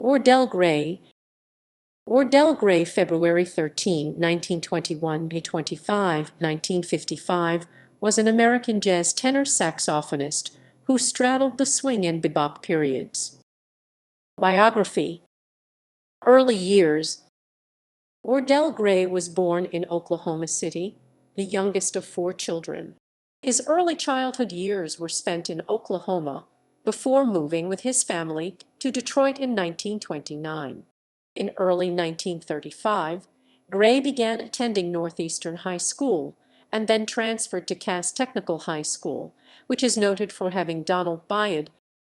Wardell Gray. Wardell Gray, February 13, 1921, May 25, 1955, was an American jazz tenor saxophonist who straddled the swing and bebop periods. Biography. Early years. Wardell Gray was born in Oklahoma City, the youngest of four children. His early childhood years were spent in Oklahoma before moving with his family to Detroit in 1929. In early 1935, Gray began attending Northeastern High School and then transferred to Cass Technical High School, which is noted for having Donald Byard.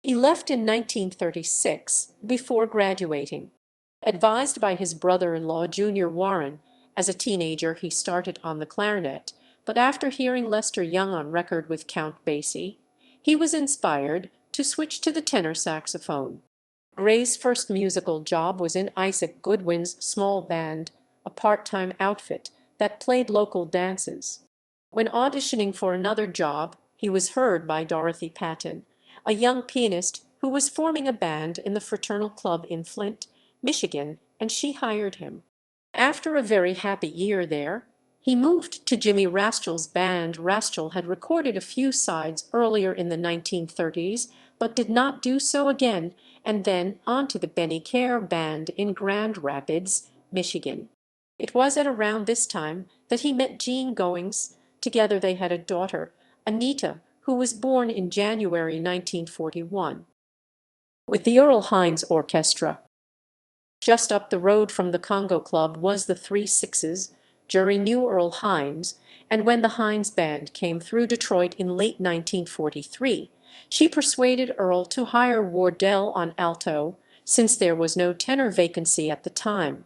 He left in 1936 before graduating. Advised by his brother-in-law Junior Warren, as a teenager he started on the clarinet, but after hearing Lester Young on record with Count Basie, he was inspired to switch to the tenor saxophone. Gray's first musical job was in Isaac Goodwin's small band, a part-time outfit that played local dances. When auditioning for another job, he was heard by Dorothy Patton, a young pianist who was forming a band in the Fraternal Club in Flint, Michigan, and she hired him. After a very happy year there, he moved to Jimmy Rastrell's band. Rastrell had recorded a few sides earlier in the 1930s, but did not do so again, and then on to the Benny Carr Band in Grand Rapids, Michigan. It was at around this time that he met Jean Goings. Together they had a daughter, Anita, who was born in January 1941. With the Earl Hines Orchestra. Just up the road from the Congo Club was the Three Sixes. Jury knew Earl Hines, and when the Hines Band came through Detroit in late 1943, she persuaded Earl to hire Wardell on alto, since there was no tenor vacancy at the time.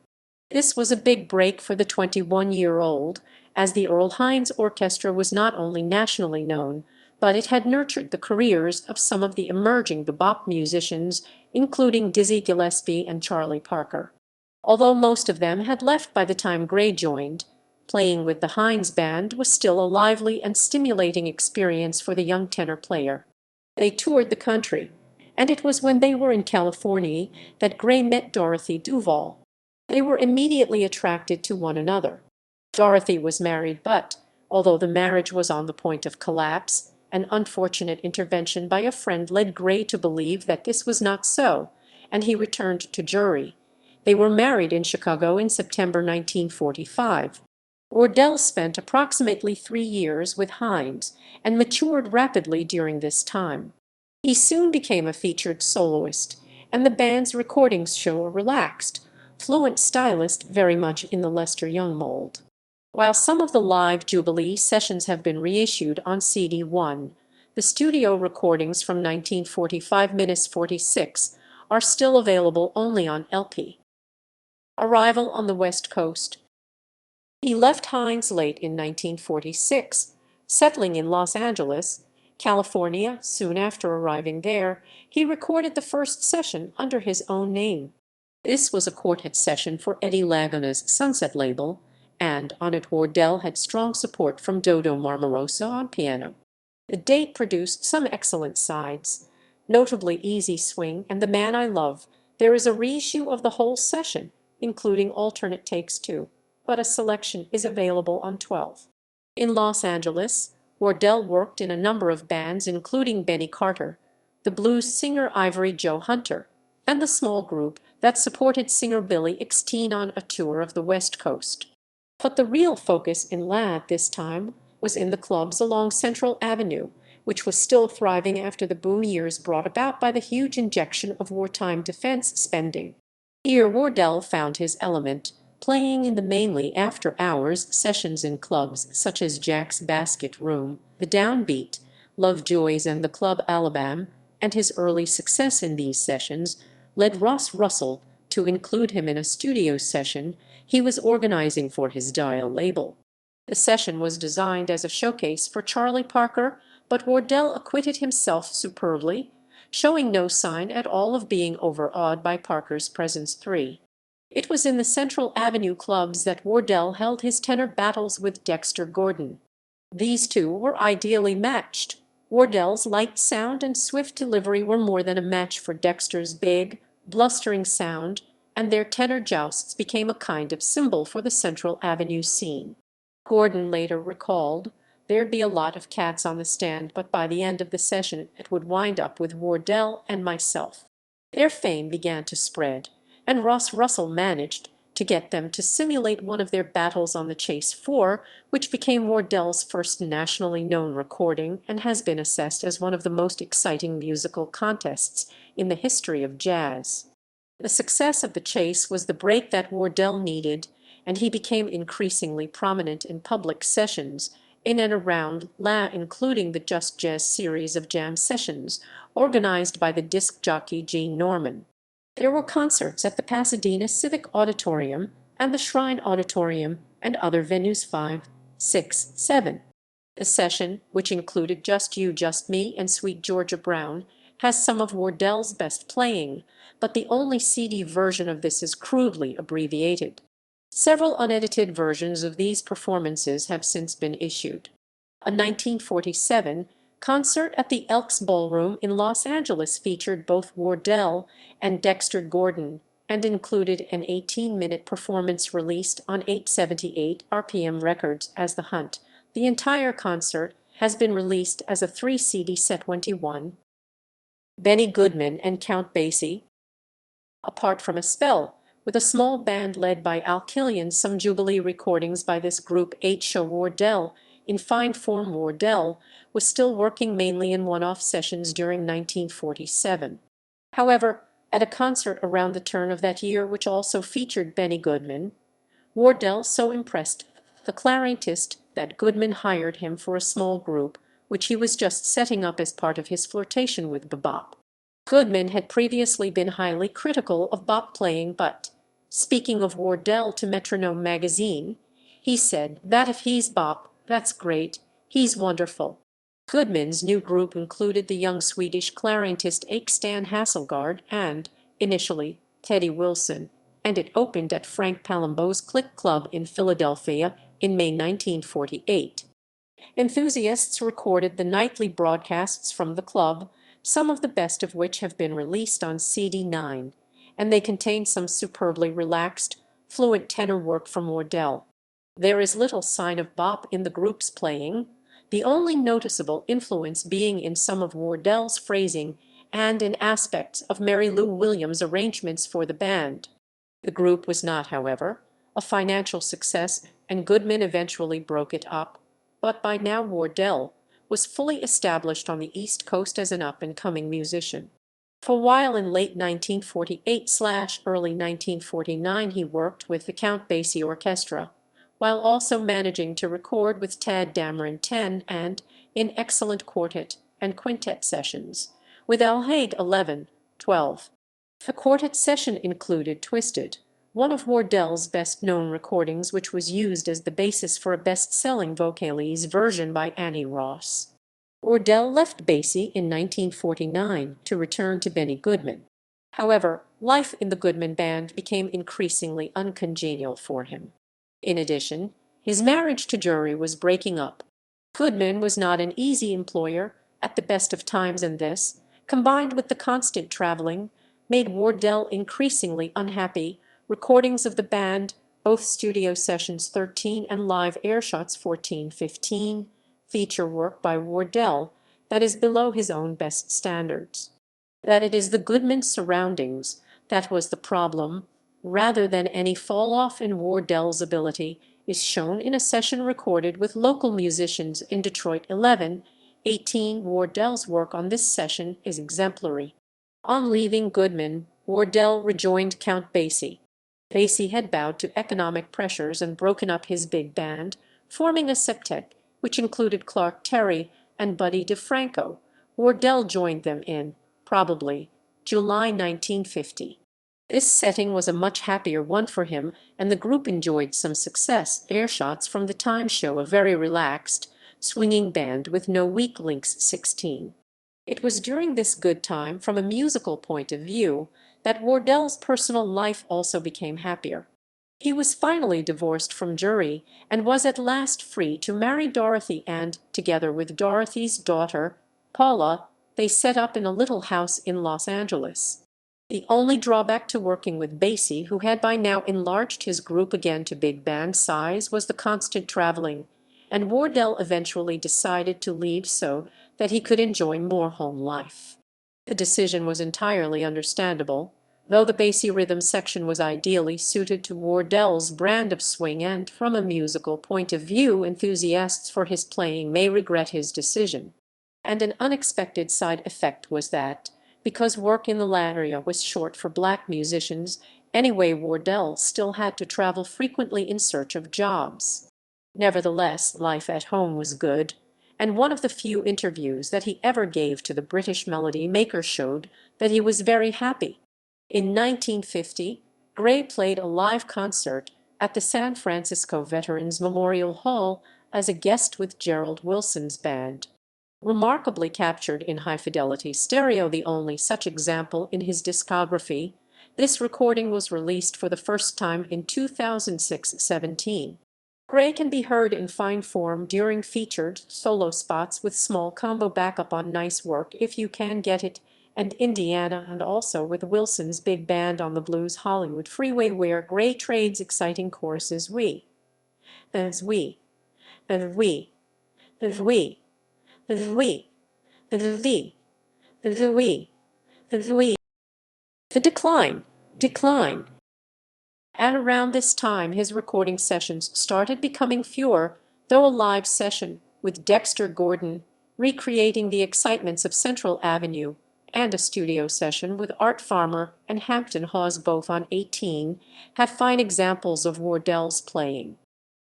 This was a big break for the 21-year-old, as the Earl Hines Orchestra was not only nationally known, but it had nurtured the careers of some of the emerging bebop musicians, including Dizzy Gillespie and Charlie Parker. Although most of them had left by the time Gray joined, playing with the Hines Band was still a lively and stimulating experience for the young tenor player. They toured the country, and it was when they were in California that Gray met Dorothy Duval. They were immediately attracted to one another. Dorothy was married, but, although the marriage was on the point of collapse, an unfortunate intervention by a friend led Gray to believe that this was not so, and he returned to Jury. They were married in Chicago in September 1945. Wardell spent approximately 3 years with Hines and matured rapidly during this time. He soon became a featured soloist, and the band's recordings show a relaxed, fluent stylist very much in the Lester Young mold. While some of the live Jubilee sessions have been reissued on CD1, the studio recordings from 1945-46 are still available only on LP. Arrival on the West Coast. He left Hines late in 1946, settling in Los Angeles, California. Soon after arriving there, he recorded the first session under his own name. This was a quartet session for Eddie Laguna's Sunset label, and on it Wardell had strong support from Dodo Marmarosa on piano. The date produced some excellent sides, notably Easy Swing and The Man I Love. There is a reissue of the whole session, including alternate takes too, but a selection is available on 12. In Los Angeles, Wardell worked in a number of bands including Benny Carter, the blues singer Ivory Joe Hunter, and the small group that supported singer Billy Eckstine on a tour of the West Coast. But the real focus in La at this time was in the clubs along Central Avenue, which was still thriving after the boom years brought about by the huge injection of wartime defense spending. Here Wardell found his element, playing in the mainly after-hours sessions in clubs such as Jack's Basket Room, the Downbeat, Lovejoy's, and the Club Alabama, and his early success in these sessions led Ross Russell to include him in a studio session he was organizing for his Dial label. The session was designed as a showcase for Charlie Parker, but Wardell acquitted himself superbly, showing no sign at all of being overawed by Parker's presence. It was in the Central Avenue clubs that Wardell held his tenor battles with Dexter Gordon. These two were ideally matched. Wardell's light sound and swift delivery were more than a match for Dexter's big, blustering sound, and their tenor jousts became a kind of symbol for the Central Avenue scene. Gordon later recalled, "There'd be a lot of cats on the stand, but by the end of the session it would wind up with Wardell and myself." Their fame began to spread, and Ross Russell managed to get them to simulate one of their battles on the Chase 4, which became Wardell's first nationally known recording and has been assessed as one of the most exciting musical contests in the history of jazz. The success of the Chase was the break that Wardell needed, and he became increasingly prominent in public sessions in and around La, including the Just Jazz series of jam sessions organized by the disc jockey Gene Norman. There were concerts at the Pasadena Civic Auditorium and the Shrine Auditorium and other venues 5, 6, 7. The session, which included Just You, Just Me and Sweet Georgia Brown, has some of Wardell's best playing, but the only CD version of this is crudely abbreviated. Several unedited versions of these performances have since been issued. A 1947 concert at the Elks Ballroom in Los Angeles featured both Wardell and Dexter Gordon and included an 18-minute performance released on 878 RPM Records as The Hunt. The entire concert has been released as a 3-CD set. 21. Benny Goodman and Count Basie. Apart from a spell with a small band led by Al Killian, some Jubilee recordings by this group show Wardell in fine form. Wardell was still working mainly in one-off sessions during 1947. However, at a concert around the turn of that year which also featured Benny Goodman, Wardell so impressed the clarinetist that Goodman hired him for a small group which he was just setting up as part of his flirtation with bebop. Goodman had previously been highly critical of bop playing, but, speaking of Wardell to Metronome magazine, he said that if he's bop, that's great, he's wonderful. Goodman's new group included the young Swedish clarinetist Stan Hasselgaard and, initially, Teddy Wilson, and it opened at Frank Palembo's Click Club in Philadelphia in May 1948. Enthusiasts recorded the nightly broadcasts from the club, some of the best of which have been released on CD9, and they contain some superbly relaxed, fluent tenor work from Wardell. There is little sign of bop in the group's playing, the only noticeable influence being in some of Wardell's phrasing and in aspects of Mary Lou Williams' arrangements for the band. The group was not, however, a financial success, and Goodman eventually broke it up, but by now Wardell was fully established on the East Coast as an up-and-coming musician. For a while in late 1948/early 1949 he worked with the Count Basie Orchestra, while also managing to record with Tad Dameron 10 and, in excellent quartet and quintet sessions, with El Haid 11, 12. The quartet session included Twisted, one of Wardell's best-known recordings, which was used as the basis for a best-selling Vocalese version by Annie Ross. Wardell left Basie in 1949 to return to Benny Goodman. However, life in the Goodman Band became increasingly uncongenial for him. In addition, his marriage to Jury was breaking up. Goodman was not an easy employer at the best of times, and this, combined with the constant traveling, made Wardell increasingly unhappy. Recordings of the band, both studio sessions 13 and live airshots 14-15, feature work by Wardell that is below his own best standards. That it is the Goodman surroundings that was the problem, rather than any fall-off in Wardell's ability, is shown in a session recorded with local musicians in Detroit. 11-18. Wardell's work on this session is exemplary. On leaving Goodman, Wardell rejoined Count Basie. Basie had bowed to economic pressures and broken up his big band, forming a septet which included Clark Terry and Buddy DeFranco. Wardell joined them in, probably, July 1950. This setting was a much happier one for him, and the group enjoyed some success. Airshots from the Time show a very relaxed, swinging band with no weak links. 16. It was during this good time, from a musical point of view, that Wardell's personal life also became happier. He was finally divorced from Jury and was at last free to marry Dorothy, and, together with Dorothy's daughter, Paula, they set up in a little house in Los Angeles. The only drawback to working with Basie, who had by now enlarged his group again to big band size, was the constant traveling, and Wardell eventually decided to leave so that he could enjoy more home life. The decision was entirely understandable, though the Basie rhythm section was ideally suited to Wardell's brand of swing, and from a musical point of view enthusiasts for his playing may regret his decision. And an unexpected side effect was that, because work in the area was short for black musicians anyway, Wardell still had to travel frequently in search of jobs. Nevertheless, life at home was good, and one of the few interviews that he ever gave to the British Melody Maker showed that he was very happy. In 1950, Gray played a live concert at the San Francisco Veterans Memorial Hall as a guest with Gerald Wilson's band. Remarkably captured in high-fidelity stereo, the only such example in his discography, this recording was released for the first time in 2006-17. Gray can be heard in fine form during featured solo spots with small combo backup on Nice Work If You Can Get It and Indiana, and also with Wilson's big band on the Blues Hollywood Freeway, where Gray trades exciting choruses as we, as we, as we, as we, as we, as we, as we. The decline. At around this time his recording sessions started becoming fewer, though a live session with Dexter Gordon, recreating the excitements of Central Avenue, and a studio session with Art Farmer and Hampton Hawes, both on 18, have fine examples of Wardell's playing.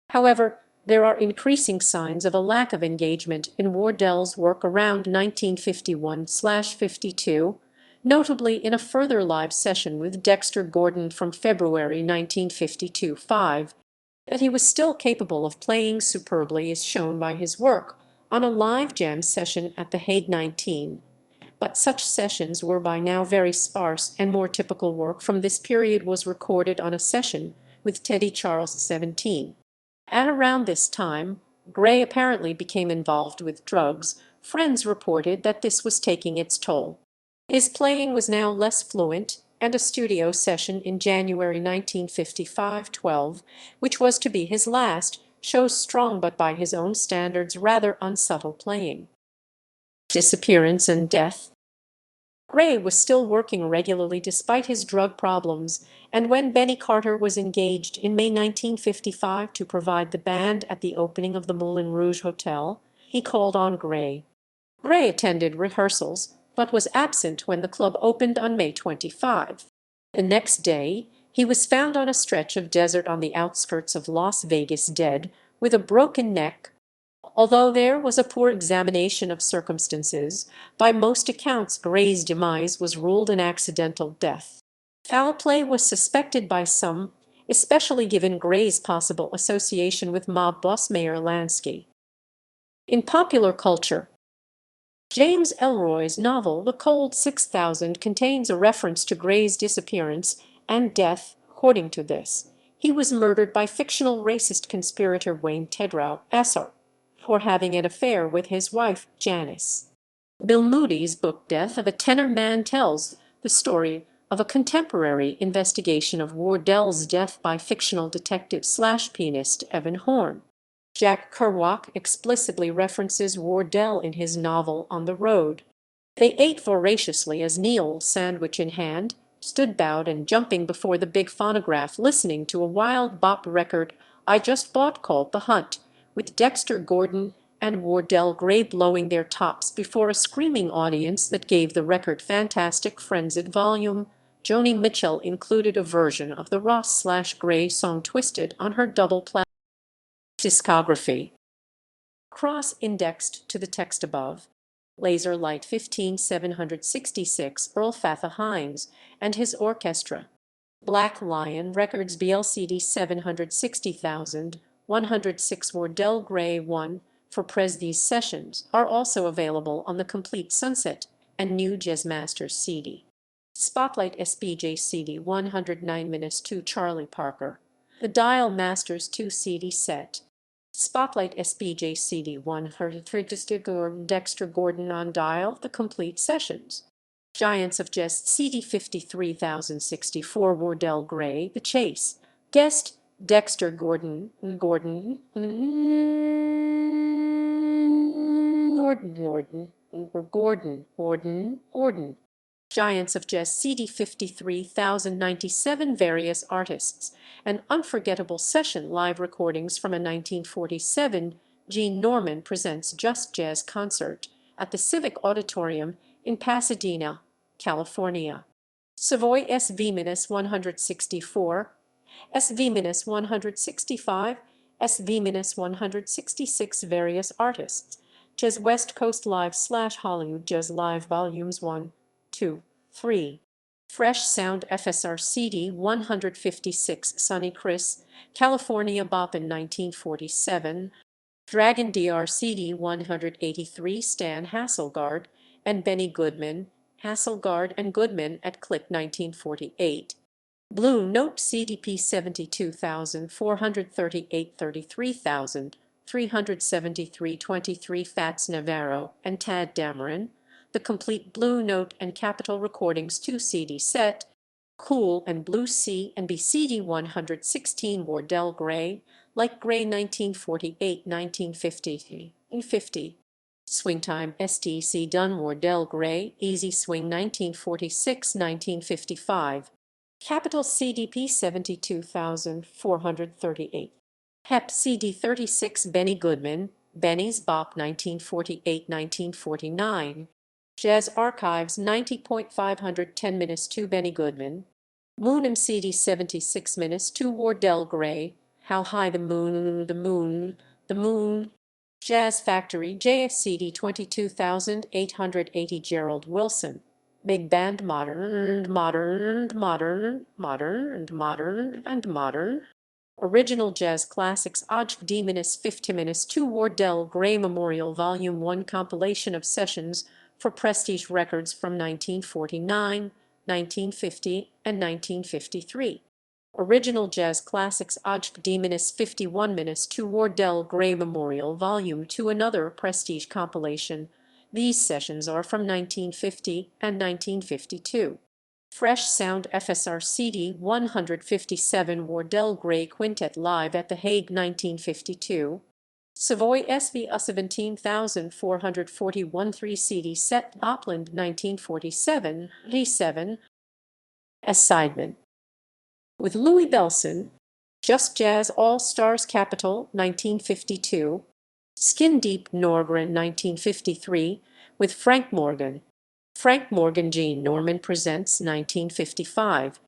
However, there are increasing signs of a lack of engagement in Wardell's work around 1951-52, notably in a further live session with Dexter Gordon from February 1952-5. That he was still capable of playing superbly is shown by his work on a live jam session at the Hague 19. But such sessions were by now very sparse, and more typical work from this period was recorded on a session with Teddy Charles 17. At around this time, Gray apparently became involved with drugs. Friends reported that this was taking its toll. His playing was now less fluent, and a studio session in January 1955-12, which was to be his last, shows strong but by his own standards rather unsubtle playing. Disappearance and death. Gray was still working regularly despite his drug problems, and when Benny Carter was engaged in May 1955 to provide the band at the opening of the Moulin Rouge Hotel, he called on Gray. Gray attended rehearsals, but was absent when the club opened on May 25. The next day, he was found on a stretch of desert on the outskirts of Las Vegas dead, with a broken neck. Although there was a poor examination of circumstances, by most accounts Gray's demise was ruled an accidental death. Foul play was suspected by some, especially given Gray's possible association with mob boss Meyer Lansky. In popular culture, James Ellroy's novel The Cold 6000 contains a reference to Gray's disappearance and death. According to this, he was murdered by fictional racist conspirator Wayne Tedrow Esser for having an affair with his wife, Janice. Bill Moody's book Death of a Tenor Man tells the story of a contemporary investigation of Wardell's death by fictional detective/pianist Evan Horn. Jack Kerouac explicitly references Wardell in his novel On the Road. They ate voraciously as Neil, sandwich in hand, stood bowed and jumping before the big phonograph listening to a wild bop record I just bought called The Hunt, with Dexter Gordon and Wardell Gray blowing their tops before a screaming audience that gave the record fantastic frenzied volume. Joni Mitchell included a version of the Ross/Gray song Twisted on her double platinum discography. Cross-indexed to the text above, Laser Light 15766 Earl Fatha Hines and his orchestra. Black Lion Records BLCD 760,106 Wardell Gray 1 for Pres. These sessions are also available on the Complete Sunset and New Jazz Masters CD. Spotlight SBJ CD 109-2 Charlie Parker. The Dial Masters 2 CD set. Spotlight SBJ CD 100 Dexter Gordon on Dial, The Complete Sessions. Giants of Jazz CD 53064 Wardell Gray, The Chase. Guest, Dexter Gordon, Gordon, Gordon. Giants of Jazz CD 53097 Various artists. An unforgettable session live recordings from a 1947 Gene Norman Presents Just Jazz concert at the Civic Auditorium in Pasadena, California. Savoy SV-164, SV-165, SV-166 Various artists. Jazz West Coast Live / Hollywood Jazz Live Volumes 1, 2, 3. Fresh Sound FSR CD 156 Sonny Chris, California Bop in 1947. Dragon DR CD 183 Stan Hasselgaard and Benny Goodman, Hasselgaard and Goodman at Click 1948. Blue Note CDP 72,438 33,373 23 Fats Navarro and Tad Dameron. The complete Blue Note and Capitol Recordings 2 CD set. Cool and Blue C and B CD 116 Wardell Gray, Like Gray 1948-1950. Swingtime STC Dunn Wardell Gray, Easy Swing 1946-1955. Capital CDP 72,438. HEP CD 36 Benny Goodman, Benny's Bop 1948-1949. Jazz Archives 90.510 minutes to Benny Goodman. Moon MCD 76 minutes to Wardell Gray, How High the Moon. Jazz Factory JSCD 22,880 Gerald Wilson. Big Band Modern. Original Jazz Classics Oj D minus 50 minutes to Wardell Gray Memorial Volume 1 compilation of sessions for Prestige Records from 1949, 1950, and 1953. Original Jazz Classics Oj D minus 51 minutes to Wardell Gray Memorial Volume 2 another Prestige compilation. These sessions are from 1950 and 1952. Fresh Sound FSR CD 157 Wardell Gray Quintet Live at The Hague 1952. Savoy SV 17,441 3 CD set Opland 1947 D7. As Sidemen. With Louis Bellson. Just Jazz All Stars Capitol 1952. Skin Deep Norgren 1953 with Frank Morgan. Frank Morgan Gene Norman Presents 1955.